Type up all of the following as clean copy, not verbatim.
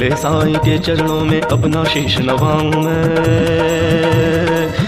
पहले साईं के चरणों में अपना शीश नवाऊं मैं,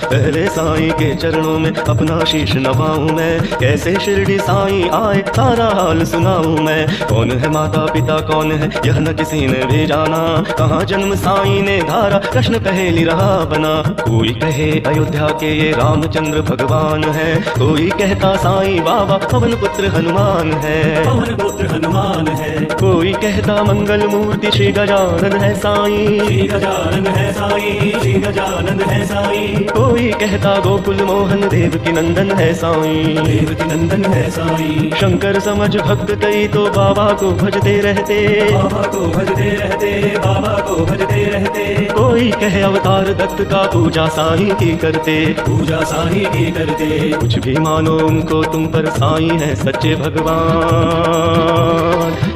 पहले साईं के चरणों में अपना शीश नवाऊं मैं। कैसे शिरडी साईं आए सारा हाल सुनाऊं मैं। कौन है माता पिता कौन है यह न किसी ने भी जाना, कहाँ जन्म साईं ने धारा प्रश्न पहेली रहा बना। कोई कहे अयोध्या के ये रामचंद्र भगवान है, कोई कहता साईं बाबा पवन पुत्र हनुमान है, पवन पुत्र हनुमान है। कोई कहता मंगल मूर्ति श्री गजानन है साईं, श्री गजानन है साईं, श्री गजानन है साईं। कोई कहता गोकुल मोहन देव की नंदन है साईं, देव की नंदन है साईं। शंकर समझ भक्त कई तो बाबा को भजते रहते, बाबा को भजते रहते, बाबा को भजते रहते। कोई कहे अवतार दत्त का पूजा साईं की करते, पूजा साईं की करते। कुछ भी मानो उनको तुम पर साईं है सच्चे भगवान।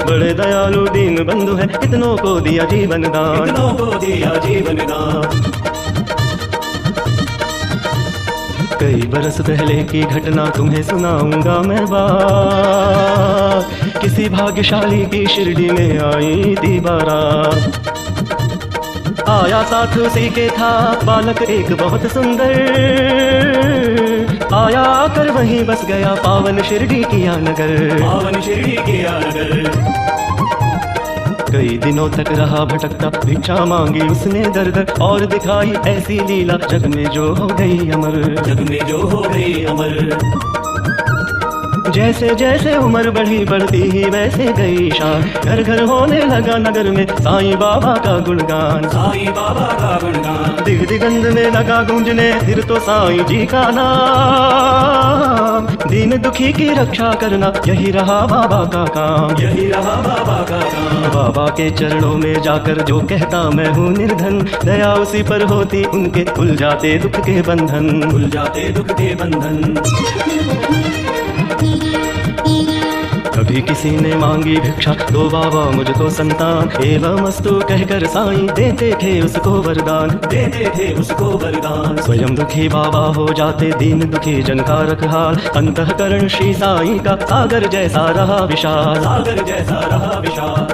बड़े दयालु दीन बंधु है कितनों को दिया जीवन दान, कितनों को दिया जीवन दान। कई बरस पहले की घटना तुम्हें सुनाऊंगा मैं बात। किसी भाग्यशाली की शिरडी में आई थी बारात, आया साथ उसी के था बालक एक बहुत सुंदर, आया आकर वहीं बस गया पावन शिरडी किया नगर, पावन शिरडी किया नगर। कई दिनों तक रहा भटकता भिक्षा मांगी उसने दर दर, और दिखाई ऐसी लीला जग में जो हो गई अमर, जग में जो हो गई अमर। जैसे जैसे उम्र बढ़ी बढ़ती ही वैसे गई शान, घर घर होने लगा नगर में साईं बाबा का गुणगान, साईं बाबा का गुणगान। दिग दिगंध में लगा गूंजने फिर तो साईं जी का नाम। दीन दुखी की रक्षा करना यही रहा बाबा का काम, यही रहा बाबा का काम। बाबा के चरणों में जाकर जो कहता मैं हूँ निर्धन, दया उसी पर होती उनके खुल जाते दुख के बंधन, खुल जाते दुख के बंधन। कभी किसी ने मांगी भिक्षा तो बाबा मुझको संतान, एवं अस्तु कहकर साईं देते थे उसको वरदान, देते थे उसको वरदान। स्वयं दुखी बाबा हो जाते दीन दुखी जन का रखवाल, अंतःकरण श्री साईं का सागर जैसा रहा विशाल, सागर जैसा रहा विशाल।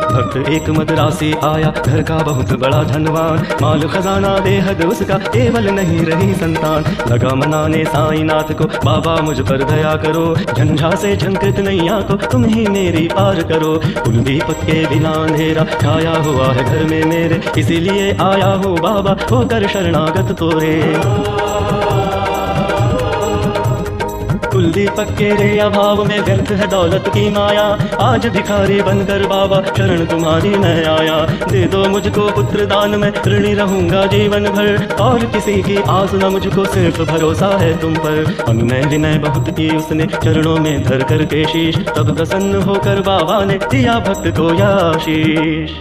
भक्त एक मद्रासी आया घर का बहुत बड़ा धनवान, माल खजाना बेहद उसका केवल नहीं रही संतान। लगा मनाने साईंनाथ को बाबा मुझ पर दया करो, झंझा से झंकृत नैया को तुम ही मेरी पार करो। कुल दीपक के बिना अंधेरा छाया हुआ है घर में मेरे, इसीलिए आया हूँ बाबा होकर शरणागत तोरे। कुल दीपक के रे अभाव में व्यर्थ है दौलत की माया, आज भिखारी बनकर बाबा शरण तुम्हारी मैं आया। दे दो मुझको पुत्र दान में ऋणी रहूंगा जीवन भर, और किसी की आस न मुझको सिर्फ भरोसा है तुम पर। अनुनय विनय बहुत की उसने चरणों में धर कर के शीश, तब प्रसन्न होकर बाबा ने दिया भक्त को आशीष।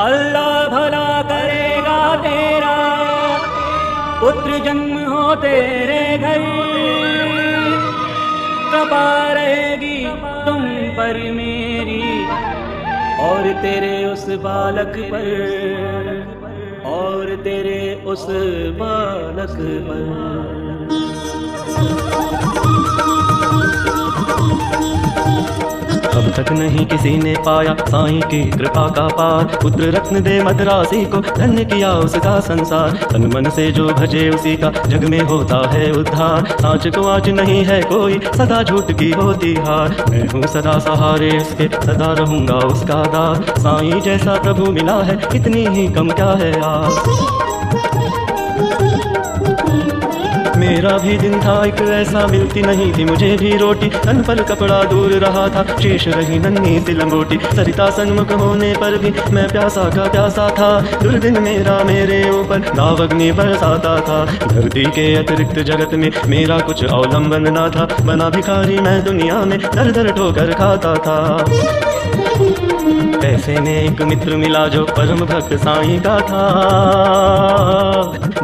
अल्लाह भला करेगा तेरा, पुत्र जन्म हो तेरे घर, कृपा रहेगी तुम पर मेरी और तेरे उस बालक पर, और तेरे उस बालक पर। अब तक नहीं किसी ने पाया साईं की कृपा का पार, पुत्र रत्न दे मद्रासी को धन्य किया उसका संसार। तन मन से जो भजे उसी का जग में होता है उद्धार, सांच को आज नहीं है कोई सदा झूठ की होती हार। मैं हूँ सदा सहारे उसके सदा रहूंगा उसका दास, साईं जैसा प्रभु मिला है इतनी ही कम क्या है आस। मेरा भी दिन था एक ऐसा, मिलती नहीं थी मुझे भी रोटी, तन पर कपड़ा दूर रहा था शेष रही नन्ही सी लंगोटी। सरिता सन्मुख होने पर भी मैं प्यासा का प्यासा था, दुर्दिन मेरा मेरे ऊपर दावग्नि बरसाता था। धरती के अतिरिक्त जगत में मेरा कुछ अवलंबन ना था, बना भिखारी मैं दुनिया में दर दर ठोकर खाता था। ऐसे में एक मित्र मिला जो परम भक्त साईं का था,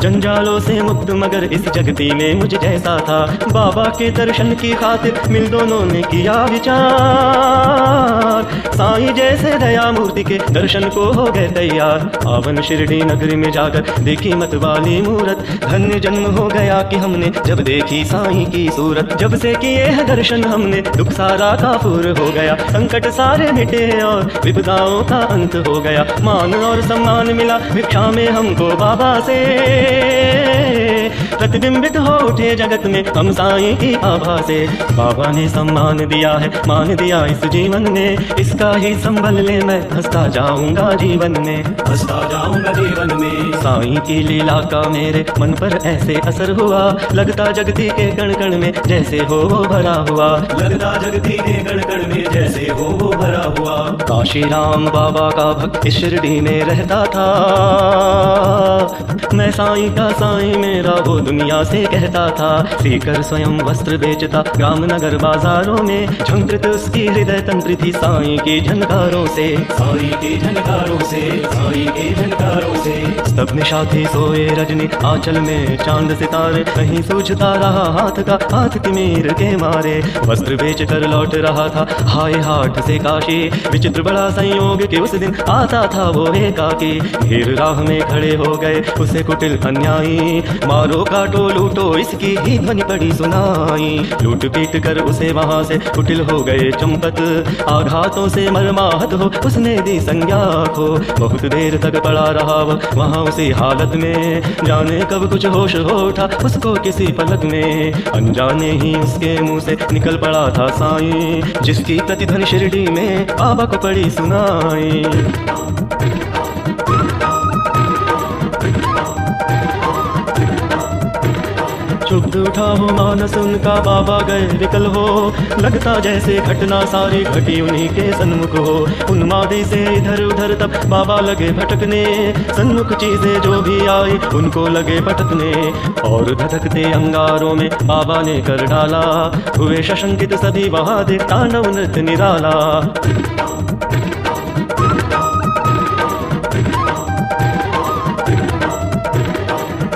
जंजालों से मुक्त मगर इस जगती में मुझ जैसा था। बाबा के दर्शन की खातिर मिल दोनों ने किया विचार, साईं जैसे दया मूर्ति के दर्शन को हो गए तैयार। पावन शिरडी नगरी में जाकर देखी मत वाली मूरत, धन्य जन्म हो गया कि हमने जब देखी साईं की सूरत। जब से किए है दर्शन हमने दुख सारा काफूर हो गया, संकट सारे मिटे और विपदाओं का अंत हो गया। मान और सम्मान मिला भिक्षा में हमको बाबा से, प्रतिबिंबित हो उठे जगत में हम साईं की आभा से। बाबा ने सम्मान दिया है मान दिया इस जीवन में, इसका ही संभल ले मैं हंसता जाऊंगा जीवन में, हंसता जाऊंगा जीवन में। साईं की लीला का मेरे मन पर ऐसे असर हुआ, लगता जगती के कण कण में जैसे हो वो भरा हुआ, लगता जगती के कण कण में जैसे हो वो भरा हुआ। काशी राम बाबा का भक्त शिरडी में रहता था, मैं साईं का साईं मेरा वो दुनिया से कहता था। सीकर स्वयं वस्त्र बेचता ग्राम नगर बाजारों में, झंकृत उसकी हृदय तंत्र थी साईं की झनकारों से, साईं के झनकारों से, साईं के झनकारों से। स्तब्ध निशा थी सोए रजनी आंचल में चांद सितारे, कहीं सूझता रहा हाथ का हाथ तिमीर के मारे। वस्त्र बेच कर लौट रहा था हाय हाट से काशी, विचित्र बड़ा संयोग कि उस दिन आता था वो एकाकी। भीड़ राह में खड़े हो गए उसे कुटिल अन्यायी, मारो काटो लूटो इसकी ही ध्वनि पड़ी सुनाई। लूट पीट कर उसे वहां से कुटिल हो गए चंपत, आघातों से मरमाहत हो उसने दी संज्ञा को। बहुत देर तक पड़ा रहा वह वहां उसी हालत में, जाने कब कुछ होश हो उठा उसको किसी पलक में। अनजाने ही उसके मुंह से निकल पड़ा था साईं, जिसकी प्रतिध्वनि शिरडी में बाबा को पड़ी सुनाई। क्षुब्ध उठा हो मानस उनका बाबा गए विकल हो, लगता जैसे घटना सारी घटी उन्हीं के सन्मुख हो। उन्मादी से इधर उधर तब बाबा लगे भटकने, सन्मुख चीजें जो भी आई उनको लगे पटकने। और धधकते अंगारों में बाबा ने कर डाला, हुए सशंकित सभी वहां देख तांडव नृत्य निराला।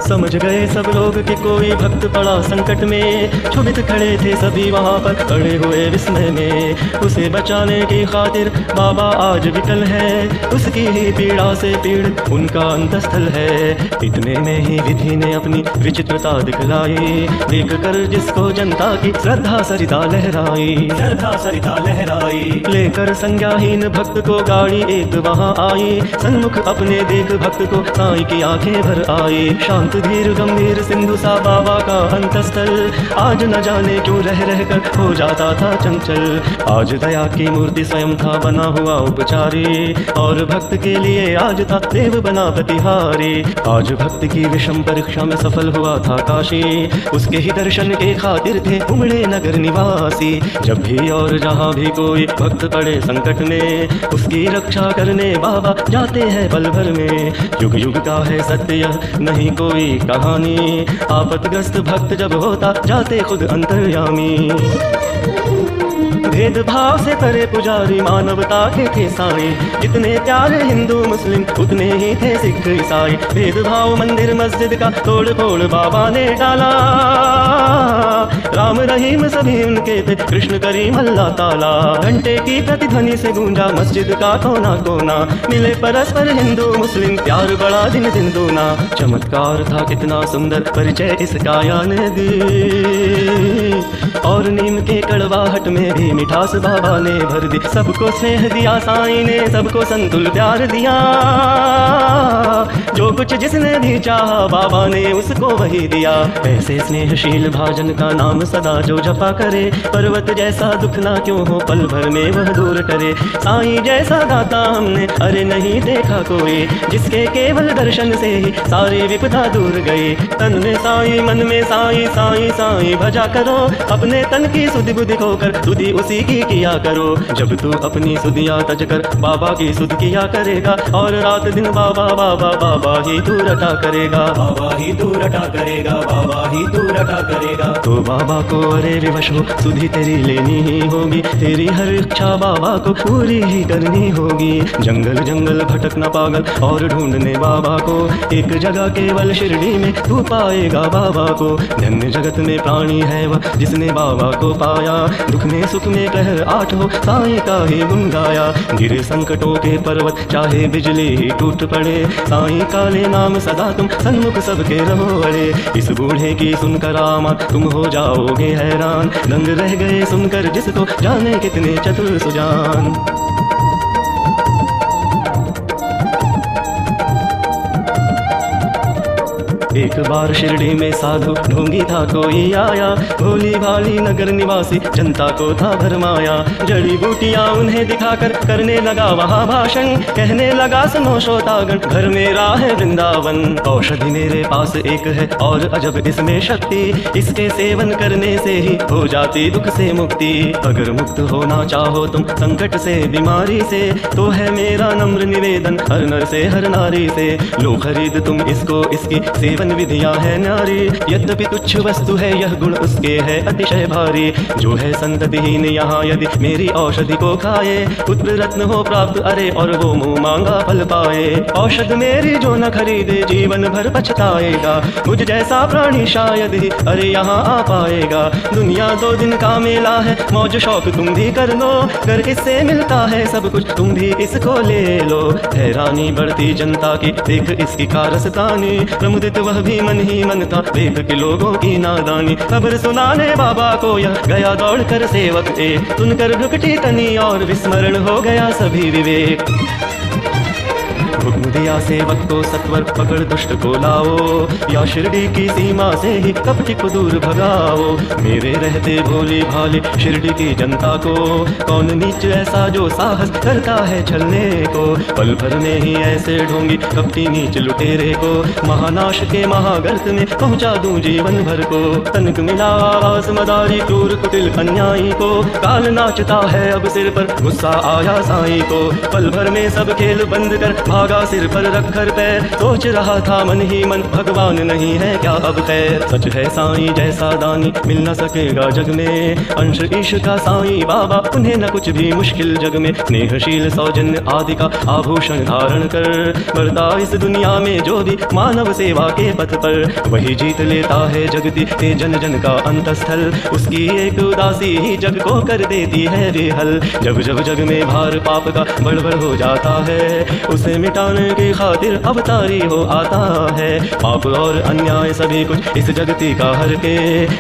समझ गए सब लोग कि कोई भक्त पड़ा संकट में, क्षुभित खड़े थे सभी वहां पर खड़े हुए विस्मय में। उसे बचाने की खातिर बाबा आज विकल है, उसकी ही पीड़ा से पीड़ित उनका अंतस्थल है। इतने में ही विधि ने अपनी विचित्रता दिखलाई, देख कर जिसको जनता की श्रद्धा सरिता लहराई, श्रद्धा सरिता लहराई। लेकर संज्ञाहीन भक्त को गाड़ी एक वहां आई, सन्मुख अपने देख भक्त को साईं की आंखें भर आई। शांत धीर गंभीर सिंधु सा बाबा का अंतस्थल, आज न जाने क्यों रह रह कर हो जाता था चंचल। आज दया की मूर्ति स्वयं था बना हुआ उपचारी, और भक्त के लिए आज था देव बना प्रतिहारी। आज भक्त की विषम परीक्षा में सफल हुआ था काशी, उसके ही दर्शन के खातिर थे उमड़े नगर निवासी। जब भी और जहाँ भी कोई भक्त पड़े संकट में, उसकी रक्षा करने बाबा जाते हैं पल भर में। युग युग का है सत्य यह नहीं कोई कहानी, आपतग्रस्त भक्त जब होता जाते खुद अंतर्यामी। भेदभाव से करे पुजारी मानवता के थे साईं, जितने प्यारे हिंदू मुस्लिम उतने ही थे सिख ईसाई। भेदभाव मंदिर मस्जिद का तोड़ फोड़ बाबा ने डाला, राम रहीम सभी उनके थे कृष्ण करीम अल्लाह ताला। घंटे की प्रतिध्वनि से गूंजा मस्जिद का कोना कोना, मिले परस्पर हिंदू मुस्लिम प्यार बड़ा दिन दिन दूना। चमत्कार था कितना सुंदर परिचय इसका या ने दी, और नीम के कड़वाहट में भी मिठास बाबा ने भर दी। सबको स्नेह दिया साईं ने, सबको संतुल प्यार दिया, जो कुछ जिसने भी चाहा बाबा ने उसको वही दिया। ऐसे स्नेहशील भाजन का नाम सदा जो जपा करे, पर्वत जैसा दुख ना क्यों हो पल भर में वह दूर करे। साईं जैसा दाता हमने अरे नहीं देखा कोई, जिसके केवल दर्शन से ही सारी विपदा दूर गई। तन में साईं मन में साईं, साईं साईं भजा करो, अपने तन की सुधि बुद्धि खोकर सुधि उसी की किया करो। जब तू अपनी सुधियाँ तज कर बाबा की सुध किया करेगा, और रात दिन बाबा बाबा बाबा ही ही तू रटा करेगा, बाबा ही तू रटा करेगा, बाबा ही तू रटा करेगा। तो बाबा को अरे विवश हो सुधि तेरी लेनी ही होगी, तेरी हर इच्छा बाबा को पूरी ही करनी होगी। जंगल जंगल भटकना पागल और ढूंढने बाबा को, एक जगह केवल शिरडी में तू पाएगा बाबा को। धन्य जगत में प्राणी है वह जिसने बाबा को पाया, दुख में सुख में कहर आठ हो साईं का ही गुण गाया। गिरे संकटों के पर्वत चाहे बिजली ही टूट पड़े, साईं का ले नाम सदा तुम सन्मुख सबके रहो अड़े। इस बूढ़े की सुनकर आमा तुम हो जाओगे हैरान, दंग रह गए सुनकर जिसको जाने कितने चतुर सुजान। एक बार शिरडी में साधु ढोंगी था कोई आया, भोली भाली नगर निवासी जनता को था भरमाया। जड़ी बूटियां उन्हें दिखाकर करने लगा वहाँ भाषण, कहने लगा सुनो श्रोतागण घर मेरा है वृंदावन। औषधि मेरे पास एक है और अजब इसमें शक्ति, इसके सेवन करने से ही हो जाती दुख से मुक्ति। अगर मुक्त होना चाहो तुम संकट से बीमारी से, तो है मेरा नम्र निवेदन हर नर से हर नारी से। लो खरीद तुम इसको, इसकी सेवन विधियां है नारी, यद्यपि तुच्छ वस्तु है यह गुण उसके है अतिशय भारी। जो है संततिहीन यहाँ यदि मेरी औषधि को खाए, पुत्र रत्न हो प्राप्त अरे और वो मुंह मांगा फल पाए। औषध मेरी जो न खरीदे जीवन भर पछताएगा, मुझ जैसा प्राणी शायद ही अरे यहाँ आ पाएगा। दुनिया 2 दिन का मेला है, मौज शौक तुम भी कर लो, कर इससे मिलता है सब कुछ तुम भी इसको ले लो। हैरानी बढ़ती जनता की देख इसकी कारस्तानी, प्रमुदित वह भी मन ही मन था देख के लोगों की नादानी। खबर सुनाने बाबा को यह गया दौड़ कर सेवक एक, सुनकर भ्रुकुटी तनी और विस्मरण हो गया सभी विवेक। हुक्म दिया सेवक को सत्वर पकड़ दुष्ट को लाओ, या शिरडी की सीमा से ही कपटी को दूर भगाओ। मेरे रहते भोली भाली शिरडी की जनता को, कौन नीच ऐसा जो साहस करता है छलने को। पल भर में ही ऐसे ढोंगी कपटी नीच लुटेरे को, महानाश के महागर्त में पहुंचा दूं जीवन भर को। तनक मिला आवाज मदारी क्रूर कुटिल अन्यायी को, काल नाचता है अब सिर पर गुस्सा आया साईं को। पल भर में सब खेल बंद कर भागा सिर पर रखकर पैर, सोच रहा था मन ही मन भगवान नहीं है क्या अब खैर। सच है साईं जैसा दानी मिल न सकेगा जग में, अंश ईश का साईं बाबा उन्हें न कुछ भी मुश्किल जग में। स्नेहशील सौजन्य आदि का आभूषण धारण कर, बढ़ता इस दुनिया में जो भी मानव सेवा के पथ पर, वही जीत लेता है जगती के जन जन का अंतस्थल। उसकी एक उदासी ही जग को कर देती है बेहल, जब जब जग में भार पाप का बड़बड़ हो जाता है, उसे मिटाने की खातिर अवतारी हो आता है। पाप और अन्याय सभी कुछ इस जगती का हर के,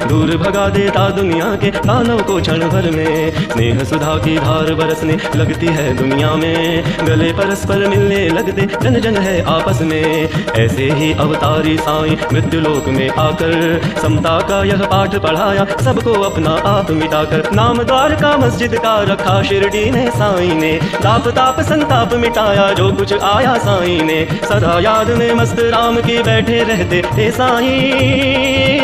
दूर भगा देता दुनिया के दानव को क्षण भर में। स्नेह सुधा की धार बरसने लगती है दुनिया में, गले परस्पर मिलने लगते जन जन है आपस में। ऐसे ही अवतारी साईं मृत्यु लोक में आकर, समता का यह पाठ पढ़ाया सबको अपना आप मिटाकर। नाम द्वार का मस्जिद का रखा शिरडी ने साईं ने, ताप ताप संताप मिटाया जो कुछ आया साईं ने। सदा याद में मस्त राम की बैठे रहते थे साईं,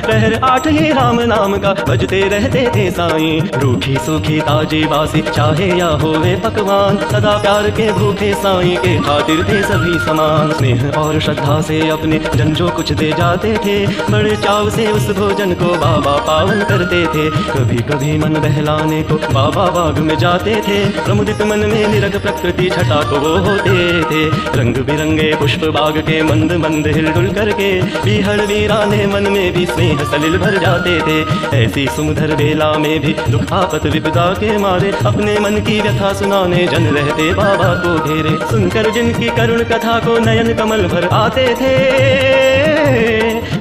पहर 8 ही राम नाम का बजते रहते थे साईं। रूखी सूखी ताजी बासी चाहे या होवे पकवान, सदा प्यार के भूखे साईं के खातिर थे सभी समान। स्नेह और श्रद्धा से अपने जन जो कुछ दे जाते थे, बड़े चाव से उस भोजन को बाबा पावन करते थे। कभी कभी मन बहलाने को बाबा बाग में जाते थे, प्रमुदित मन में निरग प्रकृति छटा को वो होते थे। रंग बिरंगे पुष्प बाग के मंद मंद हिलडुल करके, बिहड़ वीराने मन में भी स्नेह सलिल भर जाते थे। ऐसी सुमधर बेला में भी दुख आपत विपदा के मारे, अपने मन की व्यथा सुनाने जन रहते बाबा को घेरे। सुनकर जिनकी करुण कथा को नयन कमल भर आते थे,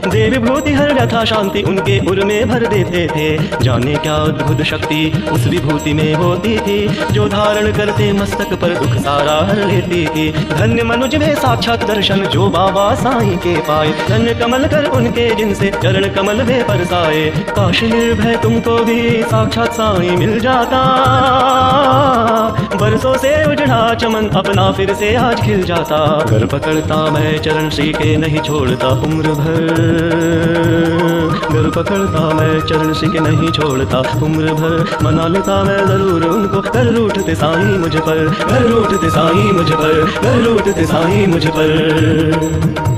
देव विभूति हर व्यथा शांति उनके उर में भर देते थे। जाने क्या अद्भुत शक्ति उस विभूति में होती थी, जो धारण करते मस्तक पर दुख सारा हर लेती थी। धन्य मनुज में साक्षात दर्शन जो बाबा साईं के पाए, धन्य कमल कर उनके जिनसे चरण कमल में परसाए। काश निर्भय तुमको भी साक्षात साईं मिल जाता, बरसों से उजड़ा चमन अपना फिर से आज खिल जाता। घर पकड़ता मैं चरण श्री के नहीं छोड़ता उम्र भर, घर पकड़ता मैं चरण सिक नहीं छोड़ता उम्र भर, मना लेता मैं जरूर उनको। घर रूठते साईं मुझ पर, घर रूठते साईं मुझ पर, घर रूठते साईं मुझ पर।